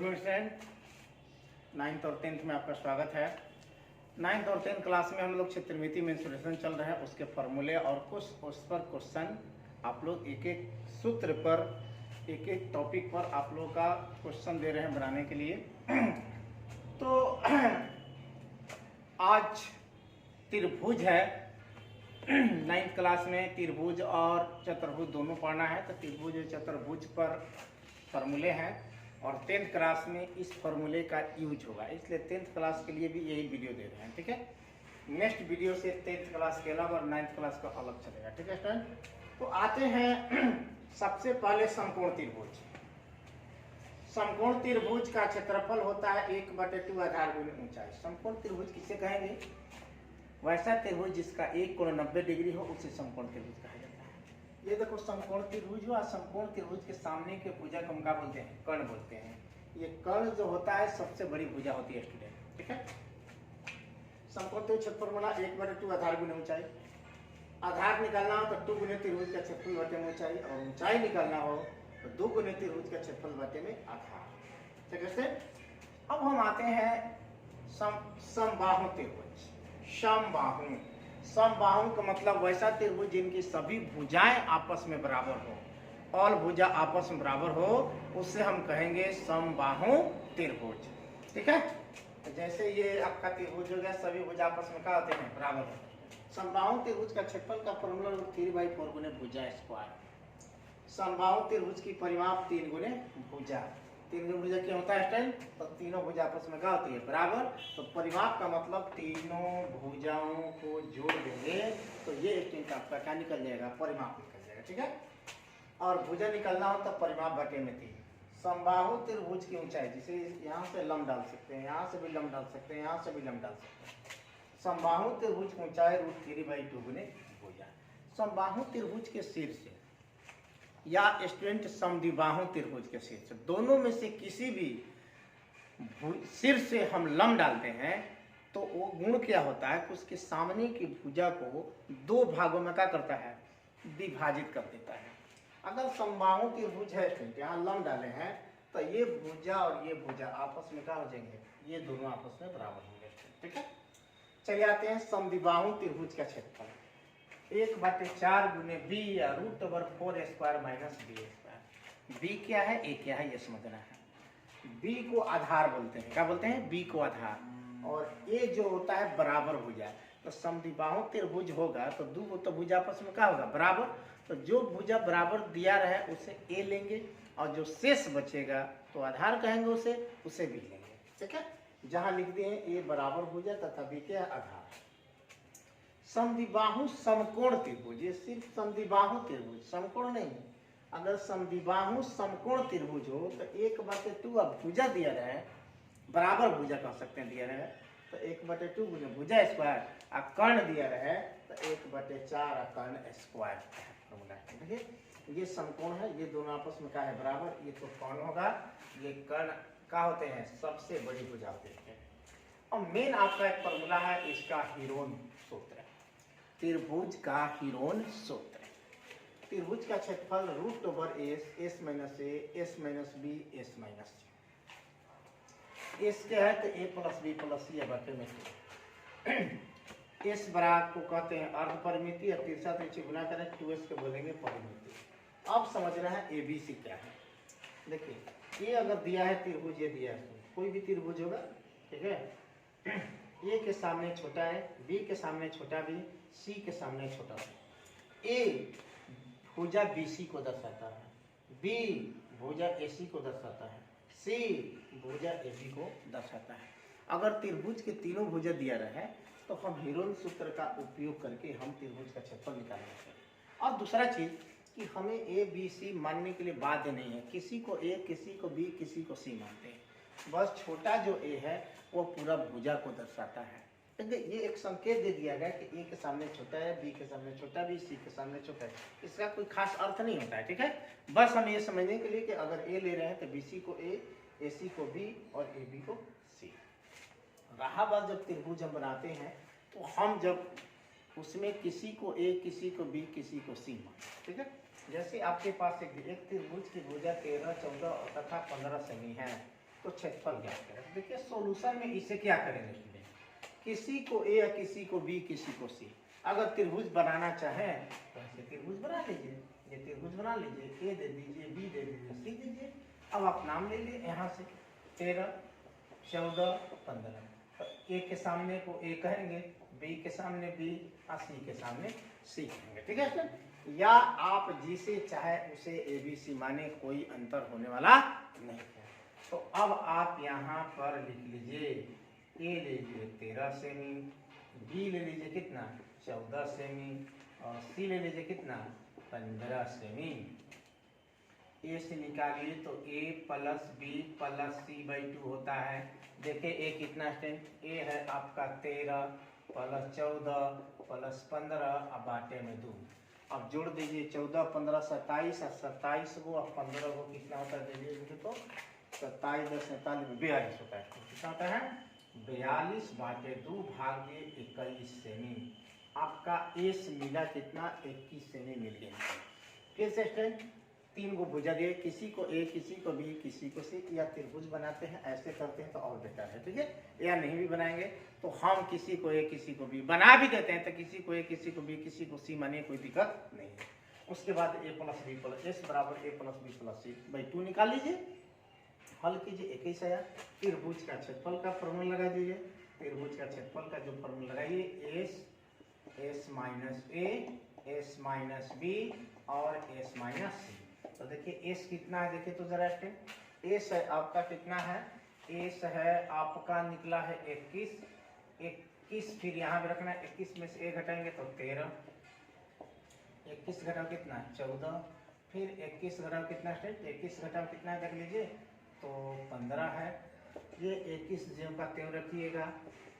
Good student, 9th और 10th में आपका स्वागत है। 9th और 10th क्लास में हम लोग क्षेत्रमिति मेंसुरेशन चल रहे हैं, उसके फॉर्मूले और कुछ उस पर क्वेश्चन आप लोग एक एक सूत्र पर एक एक टॉपिक पर आप लोग का क्वेश्चन दे रहे हैं बनाने के लिए। तो आज त्रिभुज है। 9th क्लास में त्रिभुज और चतुर्भुज दोनों पढ़ना है, तो त्रिभुज और चतुर्भुज पर फॉर्मूले हैं और 10th क्लास में इस फॉर्मूले का यूज होगा, इसलिए 10th क्लास के लिए भी यही वीडियो दे रहे हैं। ठीक है, नेक्स्ट वीडियो से 10th क्लास के अलावा और 9th क्लास का अलग चलेगा। ठीक है स्टूडेंट, तो आते हैं सबसे पहले समकोण त्रिभुज। समकोण त्रिभुज का क्षेत्रफल होता है 1/2 आधार गुणित ऊंचाई। समकोण त्रिभुज किसे कहेंगे? वैसा त्रिभुज जिसका एक कोण 90 डिग्री हो उसे समकोण त्रिभुज कहा जाता है। ये देखो समकोण त्रिभुज हुआ, समकोण त्रिभुज के सामने के भुजा को हम क्या बोलते हैं? कर्ण बोलते हैं। ये कर्ण जो होता है सबसे बड़ी भुजा होती है स्टूडेंट। ठीक है, समकोण त्रिभुज क्षेत्रफल बना 1/2 आधार गुणित ऊंचाई। आधार निकालना हो तो 2 गुणित त्रिभुज का क्षेत्रफल बटे में ऊंचाई, और ऊंचाई निकालना हो तो 2 गुणित त्रिभुज का क्षेत्रफल बटे में आधार। ठीक है, अब हम आते हैं समबाहु त्रिभुज। समबाहु, समबाहु का मतलब वैसा त्रिभुज जिनकी सभी भुजाएं आपस में बराबर हो, ऑल भुजा आपस में बराबर हो, उससे हम कहेंगे समबाहु त्रिभुज। ठीक है, तो जैसे ये आपका त्रिभुज हो गया, सभी भुजा आपस में क्या होते हैं? बराबर हो। समबाहु त्रिभुज का क्षेत्रफल का फॉर्मूला 3/4 गुने भुजा स्क्वायर। समबाहु त्रिभुज की परिमाप 3 गुने भुजा। 3 गुने भुजा क्या होता है स्टूडेंट? तो तीनों भुजा आपस में क्या होती है? बराबर। तो परिमाप का मतलब तीनों भुजाओं को जोड़ देंगे तो ये स्टूडेंट आपका क्या निकल जाएगा? परिमाप निकल जाएगा। ठीक है, और भुजा निकलना हो तो परिमाप बटे में 3। समबाहु त्रिभुज की ऊंचाई, जिसे यहाँ से लंब डाल सकते हैं, यहाँ से भी लंब डाल सकते हैं, यहाँ से भी लंब डाल सकते हैं। समबाहु त्रिभुज की ऊंचाई √3/2 गुने भुजा। समबाहु त्रिभुज के शीर्ष या स्टूडेंट समद्विबाहु त्रिभुज के शीर्ष, दोनों में से किसी भी शीर्ष से हम लंब डालते हैं तो वो गुण क्या होता है कि उसके सामने की भुजा को 2 भागों में क्या करता है? विभाजित कर देता है। अगर समबाहु त्रिभुज है स्टूडेंट, यहाँ लंब डाले हैं तो ये भुजा और ये भुजा आपस में क्या हो जाएंगे? ये दोनों आपस में बराबर होंगे। ठीक है, चलिए आते हैं समद्विबाहु त्रिभुज का क्षेत्रफल। 1/4 गुने b या √4² - b²। b क्या है, a क्या है, ये समझना है। b को आधार बोलते हैं। क्या बोलते हैं? b को आधार, और a जो होता है बराबर भुजा। तो समद्विबाहु त्रिभुज होगा तो 2 तो भुजा आपस में क्या होगा? बराबर। तो जो भुजा बराबर दिया रहे उसे a लेंगे, और जो शेष बचेगा तो आधार कहेंगे उसे b लेंगे। ठीक है, जहां लिख दिए a बराबर भुजा तथा b के आधार। समद्विबाहु समकोण त्रिभुज, ये सिर्फ समद्विबाहु त्रिभुज, समकोण नहीं। अगर समद्विबाहु समकोण त्रिभुज हो तो 1/2 अब भुजा दिया रहे, बराबर भुजा कह सकते हैं दिया रहे, तो 1/2 गुने भुजा स्क्वायर, और कर्ण दिया रहे तो 1/4 कर्ण स्क्वायर फॉर्मूला है। देखिए ये समकोण है, ये दोनों आपस में क्या है? बराबर। ये तो कर्ण होगा, ये कर्ण क्या होते हैं? सबसे बड़ी भुजा होते हैं। और मेन आपका एक फॉर्मूला है इसका, हीरोन सूत्र। त्रिभुज का हीरोन सूत्र। त्रिभुज का क्षेत्रफल √s, s - a, s - b, s - c। s क्या है? तो a + b + c बटे में 2। s बराबर को कहते हैं अर्ध परिमिति, और तिरछा तिरछी गुना करें 2s के बोलेंगे परिमिति। अब समझना है ABC क्या है। देखिए ये अगर दिया है त्रिभुज, ये दिया है, कोई भी त्रिभुज होगा। ठीक है, A के सामने छोटा है, B के सामने छोटा B, C के सामने छोटा B। A भुजा BC को दर्शाता है, B भुजा AC को दर्शाता है, C भुजा AB को दर्शाता है। अगर त्रिभुज के तीनों भुजा दिया रहे तो हम हीरोन सूत्र का उपयोग करके हम त्रिभुज का क्षेत्रफल निकालना चाहिए। और दूसरा चीज कि हमें A B C मानने के लिए बाध्य नहीं है, किसी को A, किसी को B, किसी को C मानते हैं। बस छोटा जो A है वो पूरा भुजा को दर्शाता है। ये एक संकेत दे दिया गया कि A के सामने छोटा है, B के सामने छोटा B, C के सामने छोटा है। इसका कोई खास अर्थ नहीं होता है। ठीक है, बस हम ये समझने के लिए कि अगर A ले रहे हैं तो BC को A, AC को B और AB को C। रहा बात जब त्रिभुज हम बनाते हैं तो हम जब उसमें किसी को A, किसी को B, किसी को C मानते। ठीक है, जैसे आपके पास एक त्रिभुज की भुजा 13, 14 तथा 15 सेमी है। तो क्षेत्रफल ज्ञात करें। देखिए सॉल्यूशन में इसे क्या करेंगे स्टूडेंट, किसी को ए या किसी को बी किसी को सी, अगर त्रिभुज बनाना चाहें तो ऐसे त्रिभुज बना लीजिए, ये त्रिभुज बना लीजिए, ए दे दीजिए, बी दे दीजिए, सी दीजिए। अब आप नाम ले लीजिए यहाँ से 13, 14, 15। तो ए के सामने को ए कहेंगे, बी के सामने बी और सी के सामने सी कहेंगे, ठीक है सर। या आप जिसे चाहे उसे ए बी सी माने, कोई अंतर होने वाला नहीं है। तो अब आप यहाँ पर लिख लीजिए, ए ले लीजिए 13 सेमी, बी ले लीजिए कितना 14 सेमी, और सी ले लीजिए कितना 15 सेमी। ए से निकालिए तो A plus B plus C by 2 होता है। देखिए ए कितना स्टूडेंट, ए है आपका 13 प्लस 14 प्लस 15 अब बाटे में 2। अब जोड़ दीजिए 14 15 27 और 27 को और 15 को कितना होता है दे दीजिए तो 27 10 47 42 होता है। कितना होता है 42 बाटे 2 भाग्य 21 सेमी। आपका एस मिला कितना 21 सेमी मिल गया। फिर से स्टूडेंट 3 को भुजा दिए, किसी को ए किसी को बी किसी को सी, या त्रिभुज बनाते हैं ऐसे करते हैं तो और बेहतर है, ठीक है। या नहीं भी बनाएंगे तो हम किसी को ए किसी को बी बना भी देते हैं, तो किसी को ए किसी को बी किसी को सी मानिए, कोई दिक्कत नहीं है। उसके बाद A plus B plus S बराबर A plus B plus C by 2 निकाल लीजिए, हल कीजिए 21 आया। त्रिभुज का क्षेत्रफल का फॉर्मूला लगा दीजिए, त्रिभुज का क्षेत्रफल का जो फॉर्मूला लगाइए S minus A S minus B और एस माइनस सी। तो देखिए एस कितना है, देखिए तो जरा एस है आपका कितना है, एस है आपका निकला है 21, फिर यहाँ भी रखना है 21 में से ए घटाएंगे तो 13, 21 घटाओ कितना 14, फिर 21 घटाओ कितना स्टेट 21 घटाओ कितना देख लीजिए तो 15 है। ये 21 ज्यों का त्यों रखिएगा,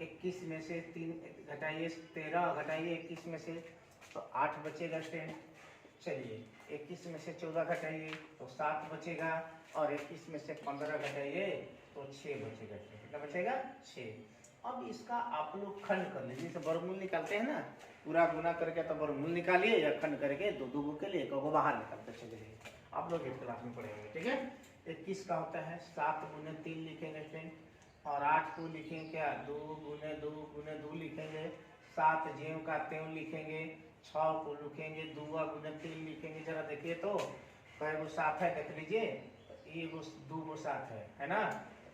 21 में से 3 घटाइए 13 घटाइए 21 में से तो 8 बचेगा स्टूडेंट। चलिए 21 में से 14 घटाइए तो 7 बचेगा, और 21 में से 15 घटाइए तो 6 बचेगा। कितना बचेगा 6। अब इसका आप लोग खंड कर लीजिए, जैसे वर्गमूल निकालते हैं ना, पूरा गुना करके तो वर्गमूल निकालिए, या खंड करके दो दो के लिए को बाहर निकालते चलिए। आप लोग इस क्लास में पढ़ेंगे, ठीक है। 21 का होता है 7 गुने 3 लिखेंगे स्टूडेंट, और 8 को लिखेंगे क्या 2 गुने 2 लिखेंगे, 7 ज्यों का त्यों लिखेंगे, 6 को लिखेंगे 2 गुने 3 लिखेंगे। जरा देखिए तो कई गो 7 है देख लीजिए, एक 2 गो 7 है ना,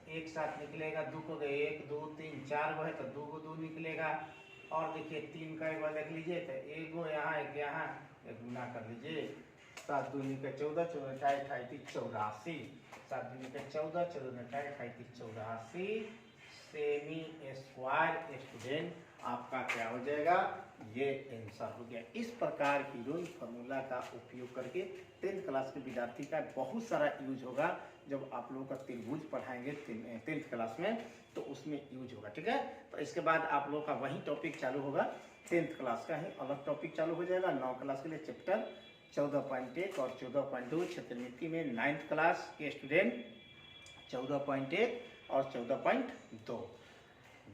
एक 7 निकलेगा, 2 को 1 2 3 4 गो है तो 2 को 2 निकलेगा। और देखिए 3 का एक बार देख लीजिए तो एक गो यहाँ एक यहाँ, एक गुना कर लीजिए, 7 दूनी के 14 14 84, 7 दूनी के 14 14 84 सेमी स्क्वायर। स्टूडेंट आपका क्या हो जाएगा, ये आंसर हो गया। इस प्रकार की रूल फार्मूला का उपयोग करके 10th क्लास के विद्यार्थी का बहुत सारा यूज होगा। जब आप लोगों का त्रिभुज पढ़ाएंगे 10th क्लास में तो उसमें यूज होगा, ठीक है। तो इसके बाद आप लोगों का वही टॉपिक चालू होगा, 10th क्लास का ही अलग टॉपिक चालू हो जाएगा। 9 क्लास के लिए चैप्टर 14.1 और 14.2 क्षेत्रमिति में 9th क्लास के स्टूडेंट 14.1 और 14.2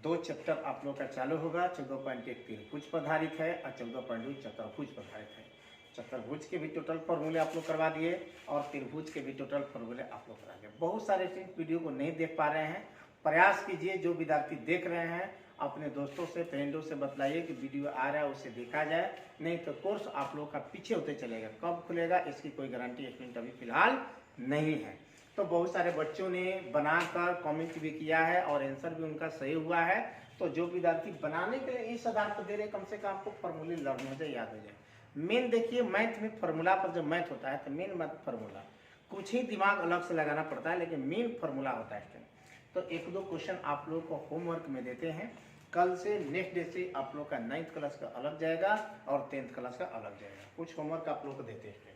दो चैप्टर आप लोग का चालू होगा। 14.1 त्रिभुज पर आधारित है और 14.2 चतुर्भुज पर आधारित है। चतुर्भुज के भी टोटल फॉर्मूले आप लोग करवा दिए और त्रिभुज के भी टोटल फॉर्मूले आप लोग करा दिए। बहुत सारे स्टूडेंट वीडियो को नहीं देख पा रहे हैं, प्रयास कीजिए, जो विद्यार्थी देख रहे हैं अपने दोस्तों से फ्रेंडों से बतलाइए कि वीडियो आ रहा है उसे देखा जाए, नहीं तो कोर्स आप लोग का पीछे होते चलेगा। कब खुलेगा इसकी कोई गारंटी स्टूडेंट अभी फिलहाल नहीं है। तो बहुत सारे बच्चों ने बनाकर कमेंट भी किया है और आंसर भी उनका सही हुआ है। तो जो विद्यार्थी बनाने के लिए इस आधार पर दे रहे, कम से कम आपको फॉर्मूले लर्न हो जाए, याद हो जाए। मेन देखिए मैथ में फॉर्मूला पर जब मैथ होता है तो मेन मैथ फॉर्मूला कुछ ही दिमाग अलग से लगाना पड़ता है, लेकिन मेन फॉर्मूला होता है। तो 1-2 क्वेश्चन आप लोग को होमवर्क में देते हैं। कल से नेक्स्ट डे से आप लोग का 9th क्लास का अलग जाएगा और 10th क्लास का अलग जाएगा। कुछ होमवर्क आप लोग को देते हैं।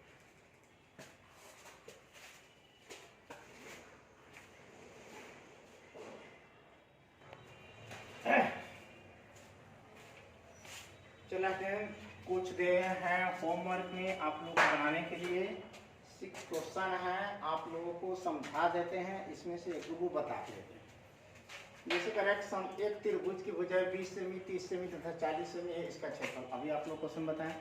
चलाते हैं, कुछ दे हैं होमवर्क में आप लोग को बनाने के लिए। 6 क्वेश्चन है, आप लोगों को समझा देते हैं, इसमें से 1-2 बता देते हैं। जैसे करेक्ट एक त्रिभुज की भुजा 20 सेमी 30 सेमी तथा 40 सेमी है, इसका क्षेत्रफल। अभी आप लोग क्वेश्चन बताएं,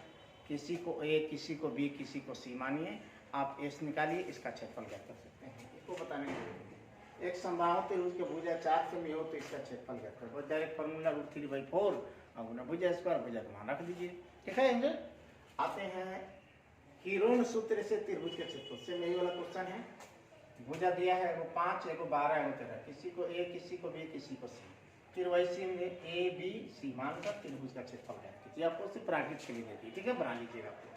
किसी को ए किसी को बी किसी को सी मानिए, आप एस निकालिए, इसका क्षेत्रफल क्या कर सकते हैं, इसको बताने के लिए एक समबाहु त्रिभुज के भुजा 4 सेमी हो तो इसका क्षेत्रफल ज्ञात करें। बस डायरेक्ट फॉर्मूला √3/4 और गुना भुजा स्क्वायर, भुजा को वहाँ रख दीजिए। ठीक है एंजल। आते हैं किरण सूत्र से त्रिभुज के क्षेत्रफल से, यही वाला क्वेश्चन है। भुजा दिया है एगो 5, एगो 12, एगो 13, किसी को ए, किसी को बी, किसी को सी। फिर वैसे में ए बी सी मानकर त्रिभुज का क्षेत्रफल ज्ञात कीजिए। आपको सिर्फ प्राकृत के लिए देती है। ठीक है, बना लीजिएगा आपको।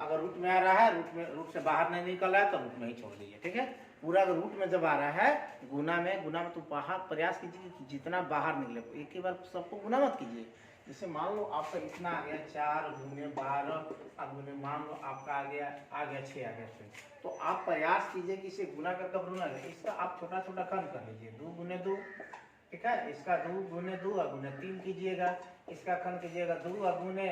अगर रूट में आ रहा है, रूट से बाहर नहीं निकल रहा है तो रूट में ही छोड़ दीजिए। ठीक है, पूरा अगर रूट में जब आ रहा है गुना में तो बाहर प्रयास कीजिए कि जितना बाहर निकले, एक ही बार सबको गुना मत कीजिए। जैसे मान लो आपका इतना आ गया 4 गुने 12, अब गुने मान लो आपका आ गया 6 आ गया, तो आप प्रयास कीजिए कि इसे गुना कर कब गुना है, इसका आप छोटा छोटा कम कर लीजिए। 2 गुने 2, ठीक है, इसका 2 गुने 2 और गुने 3 कीजिएगा, इसका कम कीजिएगा 2 और गुने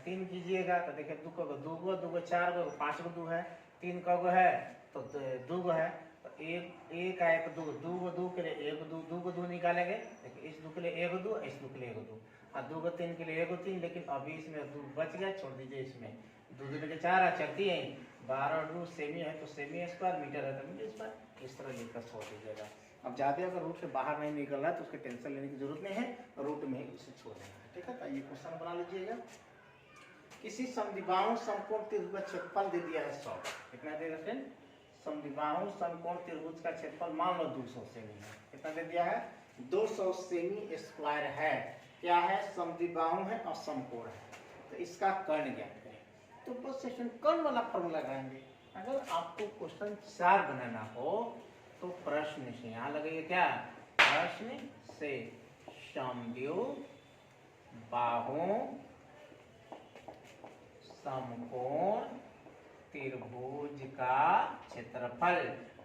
3 कीजिएगा। तो देखिए 2 को 2 गो 2 गो 4 गो 5 गो 2 है, 3 का गो है तो 2 गो है, तो एक आए तो 2 गो 2 के लिए 1 2 2 को 2 निकालेंगे। देखिए इस 2 के लिए 1 2, इस 2 के लिए 1 2 और 2 को 3 के लिए 1 3, लेकिन अभी इसमें 2 बच गया, छोड़ दीजिए। इसमें 2 2 के 4 चलती है, 12 2 सेमी है तो सेमी स्क्वायर, मीटर है तो मीटर स्क्वायर, इस तरह लिखकर छोड़ दीजिएगा। अब ज़्यादा अगर रूट से बाहर नहीं निकल रहा है तो उसके टेंशन लेने की जरूरत नहीं है, रूट में ही उसे छोड़ देना है। ठीक है, तो ये क्वेश्चन बना लीजिएगा। किसी समद्विबाहु समकोण त्रिभुज का क्षेत्रफल दे दिया है 100। कितना देगा फ्रेंड? समद्विबाहु समकोण त्रिभुज का क्षेत्रफल मान लो 200 सेमी है। कितना दे दिया है? 200 सेमी स्क्वायर है। क्या है? समद्विबाहु है और समकोण है, तो इसका कर्ण ज्ञात करें। तो बस सेशन कर्ण वाला फॉर्मूला लगाएंगे। अगर आपको क्वेश्चन 4 बनाना हो तो प्रश्न से यहाँ लगेगा क्या? प्रश्न से समद्विबाहु समकोण त्रिभुज का क्षेत्रफल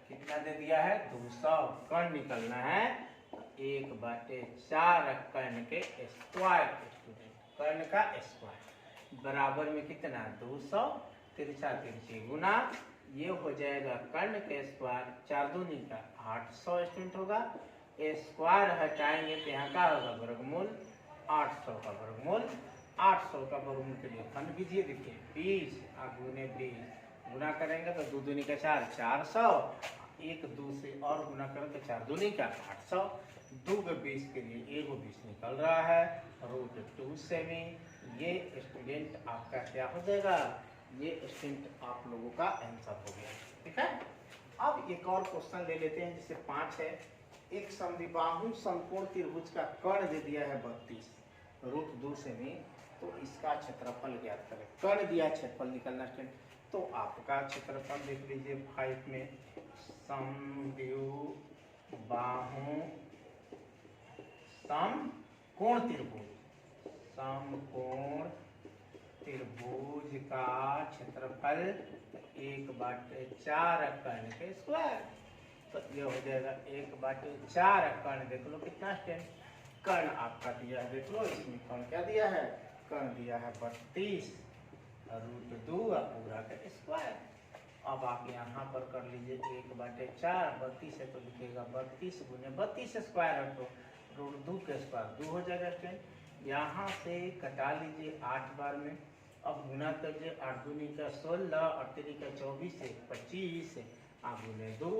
कितना दे दिया है? 200। कर्ण निकलना है 1/4 कर्ण के स्क्वायर, कर्ण का स्क्वायर बराबर में कितना? 200, तिरछा तिरछी गुना, ये हो जाएगा कर्ण के स्क्वायर, 4 दूनी का 800 स्टूडेंट होगा। स्क्वायर हटाएंगे तो यहाँ का होगा वर्गमूल, 800 का वर्गमूल। 800 का वर्गमूल के लिए खंड कीजिए। देखिए 20 गुने 20 गुना करेंगे तो 2 दूनी का 4, 400, 1 2 से और गुना करें तो 4 दूनी का 800, 2 के 20 के लिए 1 20 निकल रहा है, √2 सेमी। ये स्टूडेंट आपका क्या हो जाएगा? ये स्टूडेंट आप लोगों का आंसर हो गया। ठीक है, अब एक और क्वेश्चन ले लेते हैं जिससे 5 है। एक समद्विबाहु समकोण त्रिभुज का कर्ण दे दिया है 32, √2 सेमी, तो इसका क्षेत्रफल ज्ञात करें। कर्ण दिया, क्षेत्रफल निकलना स्टूडेंट। तो आपका क्षेत्रफल देख लीजिए 5 में, समद्विबाहु समकोण त्रिभुज, समकोण त्रिभुज का क्षेत्रफल 1/4 कर्ण के स्क्वायर, तो ये हो जाएगा 1/4 कर्ण। देख लो कितना स्टूडेंट कर्ण आपका दिया है, देख लो इसमें कर्ण क्या दिया है? कर्ण दिया है 32 √2 पूरा का स्क्वायर। अब आप यहाँ पर कर लीजिए 1/4, 32 है तो लिखिएगा 32 गुने 32 स्क्वायर है तो √2 के स्क्वायर 2 हो जाएगा स्टूडेंट। यहाँ से कटा लीजिए 8 बार में, अब गुना करिए 8 दूनी का 16 और 3 का 24 से 25, आप गुने 2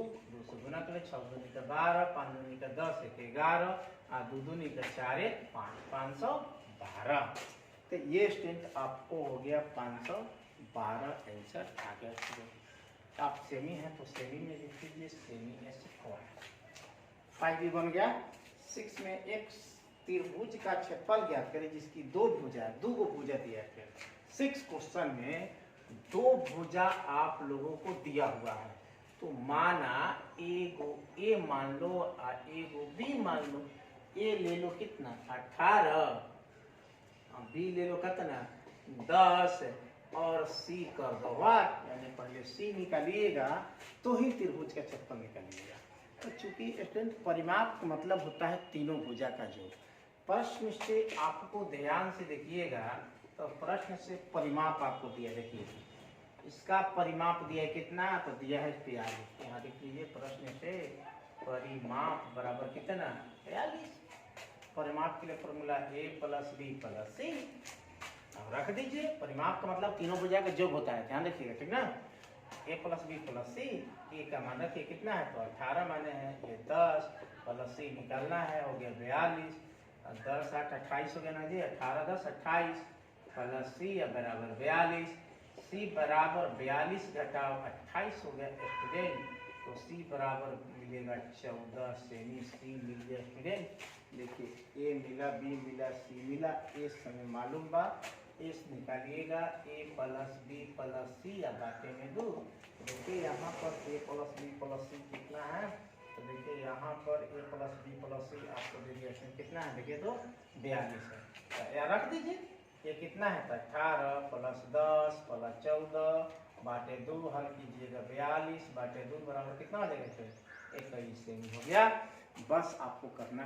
से गुना करें, 6 दूनी का 12, 5 दूनी का 10, 1 11 और 2 दूनी का 4 5, 512। तो ये स्टूडेंट आपको हो गया 512 आंसर आ गया स्टूडेंट। आप सेमी है तो सेमी में लिख लीजिए सेमी स्क्वायर। 5 भी बन गया। 6 में एक त्रिभुज का क्षेत्रफल ज्ञात करें जिसकी 2 भुजा, 2 गो भुजा दिया है। 6 क्वेश्चन में 2 भुजा आप लोगों को दिया हुआ है, तो माना एगो ए मान लो और एगो बी मान लो। ए ले लो कितना? 18, बी ले लो कितना? 10 और सी कर दो वाट, यानी पहले सी निकालिएगा तो ही त्रिभुज का क्षेत्रफल निकालिएगा। तो चूंकि स्टूडेंट परिमाप का मतलब होता है तीनों भुजा का जोड़। प्रश्न से आपको ध्यान से देखिएगा, तो प्रश्न से परिमाप आपको दिया, देखिए इसका परिमाप दिया है कितना? तो दिया है 42। यहाँ देख लीजिए प्रश्न से परिमाप बराबर कितना? 42। परिमाप के लिए फॉर्मूला a + b + c, अब रख दीजिए। परिमाप का मतलब तीनों भुजा का योग होता है, ध्यान रखिएगा, ठीक ना। ए प्लस बी प्लस सी, ए का मान रखिए कितना है तो 18 माने हैं, ये 10 प्लस सी निकालना है, हो गया 42, 10 8 28 हो गया ना जी, 18 10 28 प्लस सी बराबर 42, सी बराबर 42 घटाओ 28 हो गया स्टूडेंट, तो सी बराबर मिलेगा 14 सेमी, सी मिल गया स्टूडेंट। देखिए ए मिला, बी मिला, सी मिला, ए समय मालूम बा, एस निकालिएगा, ए प्लस बी प्लस सी या बाटे में 2। देखिए यहाँ पर ए प्लस बी प्लस सी कितना है, तो देखिए यहाँ पर ए प्लस बी प्लस सी आपको दे दिया इसमें कितना है, देखिए तो 42 है, तो या रख दीजिए, ये कितना है तो 18 प्लस 10 प्लस 14 बाटे 2 हल कीजिएगा 42 बाटे 2 बराबर कितना हो जाएगा, 21 सेमी हो गया। बस आपको करना